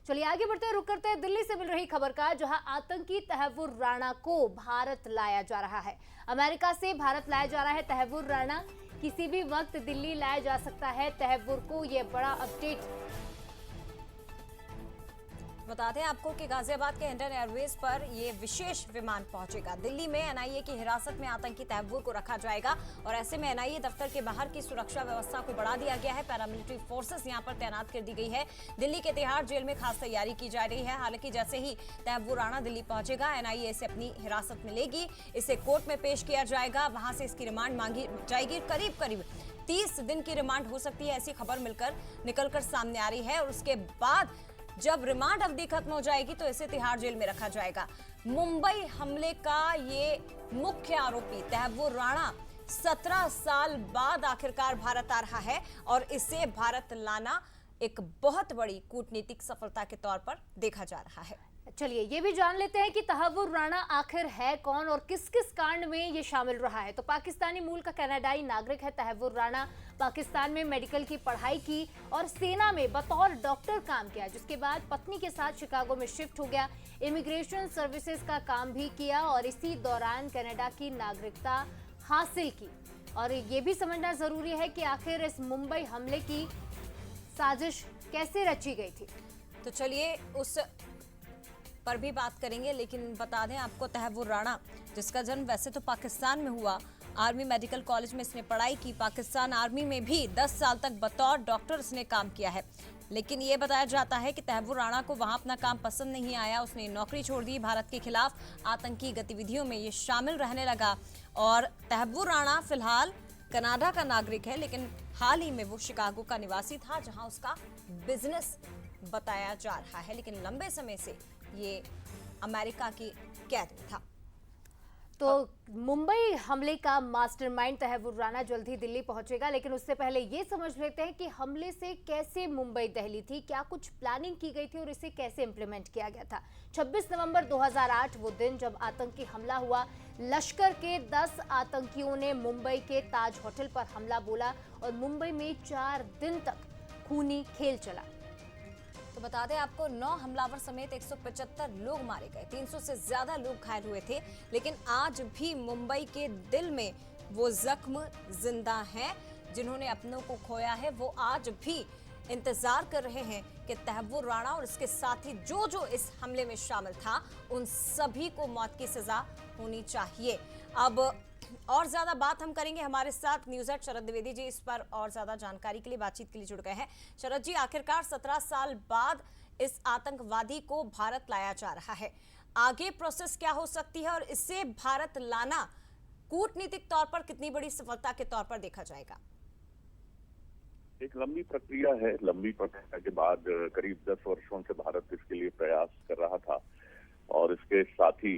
चलिए आगे बढ़ते हैं, रुक करते हैं दिल्ली से मिल रही खबर का, जहां आतंकी तहव्वुर राणा को भारत लाया जा रहा है। अमेरिका से भारत लाया जा रहा है तहव्वुर राणा। किसी भी वक्त दिल्ली लाया जा सकता है तहव्वुर को। यह बड़ा अपडेट बता दें आपको कि गाजियाबाद के इंडियन एयरवेज पर ये विशेष विमान पहुंचेगा। दिल्ली में एनआईए की हिरासत में आतंकी तहव्वुर को रखा जाएगा और ऐसे में एनआईए दफ्तर के बाहर की सुरक्षा व्यवस्था को बढ़ा दिया गया है। पैरामिलिट्री फोर्सेस यहां पर तैनात कर दी गई है। दिल्ली के तिहाड़ जेल में खास तैयारी की जा रही है। हालांकि जैसे ही तहव्वुर राणा दिल्ली पहुंचेगा, एनआईए इसे अपनी हिरासत में लेगी, इसे कोर्ट में पेश किया जाएगा, वहां से इसकी रिमांड मांगी जाएगी। करीब 30 दिन की रिमांड हो सकती है, ऐसी खबर निकलकर सामने आ रही है। और उसके बाद जब रिमांड अवधि खत्म हो जाएगी तो इसे तिहाड़ जेल में रखा जाएगा। मुंबई हमले का ये मुख्य आरोपी तहव्वुर राणा 17 साल बाद आखिरकार भारत आ रहा है और इसे भारत लाना एक बहुत बड़ी कूटनीतिक सफलता के तौर पर देखा जा रहा है। चलिए ये भी जान लेते हैं कि तहव्वुर राणा आखिर है कौन और किस किस कांड में ये शामिल रहा है। तो पाकिस्तानी मूल का कनाडाई नागरिक है तहव्वुर राणा। पाकिस्तान में मेडिकल की पढ़ाई की और सेना में बतौर डॉक्टर काम किया, जिसके बाद पत्नी के साथ शिकागो में शिफ्ट हो गया। इमिग्रेशन सर्विसेज का काम भी किया और इसी दौरान कनाडा की नागरिकता हासिल की। और ये भी समझना जरूरी है कि आखिर इस मुंबई हमले की साजिश कैसे रची गई थी। तो चलिए उस पर भी बात करेंगे, लेकिन बता दें आपको तहव्वुर राणा, जिसका जन्म वैसे तो पाकिस्तान में हुआ, आर्मी मेडिकल कॉलेज में इसने पढ़ाई की। पाकिस्तान आर्मी में भी 10 साल तक बतौर डॉक्टर इसने काम किया है। लेकिन ये बताया जाता है कि तहव्वुर राणा को वहां अपना काम पसंद नहीं आया, उसने नौकरी छोड़ दी। भारत के खिलाफ आतंकी गतिविधियों में ये शामिल रहने लगा। और तहव्वुर राणा फिलहाल कनाडा का नागरिक है, लेकिन हाल ही में वो शिकागो का निवासी था, जहां उसका बिजनेस बताया जा रहा है। लेकिन लंबे समय से ये अमेरिका की कैद में था। तो मुंबई हमले का मास्टरमाइंड तहव्वुर राणा जल्द ही दिल्ली पहुंचेगा, लेकिन उससे पहले ये समझ लेते हैं कि हमले से कैसे मुंबई दहली थी, क्या कुछ प्लानिंग की गई थी और इसे कैसे इंप्लीमेंट किया गया था। 26 नवंबर 2008 वो दिन जब आतंकी हमला हुआ। लश्कर के 10 आतंकियों ने मुंबई के ताज होटल पर हमला बोला और मुंबई में 4 दिन तक खूनी खेल चला। तो बता दें आपको 9 हमलावर समेत 175 लोग मारे गए, 300 से ज्यादा लोग घायल हुए थे। लेकिन आज भी मुंबई के दिल में वो जख्म जिंदा हैं। जिन्होंने अपनों को खोया है, वो आज भी इंतजार कर रहे हैं कि तहव्वुर राणा और इसके साथी जो इस हमले में शामिल था, उन सभी को मौत की सजा होनी चाहिए। अब और ज्यादा बात हम करेंगे, हमारे साथ न्यूज़ एट शरद द्विवेदी जी इस पर और ज्यादा जानकारी के लिए, बातचीत के लिए जुड़ गए हैं। शरद जी, आखिरकार 17 साल बाद इस आतंकवादी को भारत लाया जा रहा है, आगे प्रोसेस क्या हो सकती है और इससे भारत लाना कूटनीतिक तौर पर कितनी बड़ी सफलता के तौर पर देखा जाएगा? एक लंबी प्रक्रिया है। लंबी प्रक्रिया के बाद करीब 10 वर्षों से भारत इसके लिए प्रयास कर रहा था और इसके साथ ही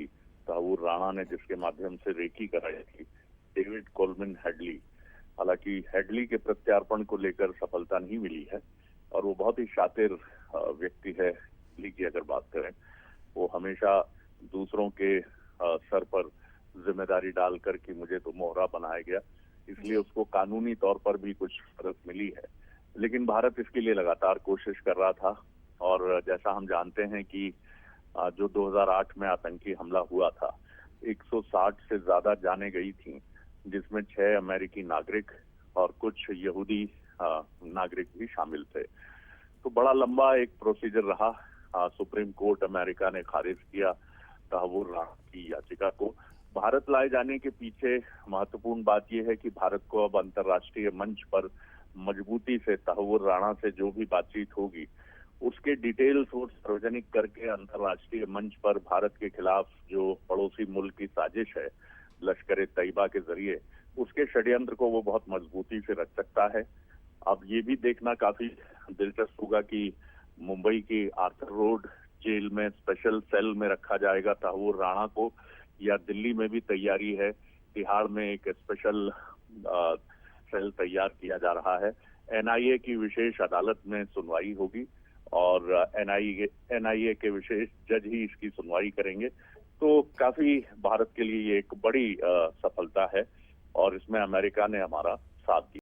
तहव्वुर राणा ने जिसके माध्यम से रेकी कराई थी, डेविड कोलमैन हेडली। हालांकि हेडली के प्रत्यार्पण को लेकर सफलता नहीं मिली है और वो बहुत ही शातिर व्यक्ति है। हेडली की अगर बात करें, वो हमेशा दूसरों के सर पर जिम्मेदारी डालकर कि मुझे तो मोहरा बनाया गया, इसलिए उसको कानूनी तौर पर भी कुछ मदद मिली है। लेकिन भारत इसके लिए लगातार कोशिश कर रहा था और जैसा हम जानते हैं कि जो 2008 में आतंकी हमला हुआ था, 160 से ज्यादा जानें गई थी, जिसमें 6 अमेरिकी नागरिक और कुछ यहूदी नागरिक भी शामिल थे। तो बड़ा लंबा एक प्रोसीजर रहा। सुप्रीम कोर्ट अमेरिका ने खारिज किया तहव्वुर राणा की याचिका को। भारत लाए जाने के पीछे महत्वपूर्ण बात यह है कि भारत को अब अंतर्राष्ट्रीय मंच पर मजबूती से तहव्वुर राणा से जो भी बातचीत होगी, उसके डिटेल्स वो सार्वजनिक करके अंतर्राष्ट्रीय मंच पर भारत के खिलाफ जो पड़ोसी मुल्क की साजिश है लश्कर ए तैयबा के जरिए, उसके षड्यंत्र को वो बहुत मजबूती से रख सकता है। अब ये भी देखना काफी दिलचस्प होगा कि मुंबई की आर्थर रोड जेल में स्पेशल सेल में रखा जाएगा तहव्वुर राणा को, या दिल्ली में भी तैयारी है, तिहाड़ में एक स्पेशल सेल तैयार किया जा रहा है। एनआईए की विशेष अदालत में सुनवाई होगी और एनआईए के विशेष जज ही इसकी सुनवाई करेंगे। तो काफी भारत के लिए ये एक बड़ी सफलता है और इसमें अमेरिका ने हमारा साथ दिया।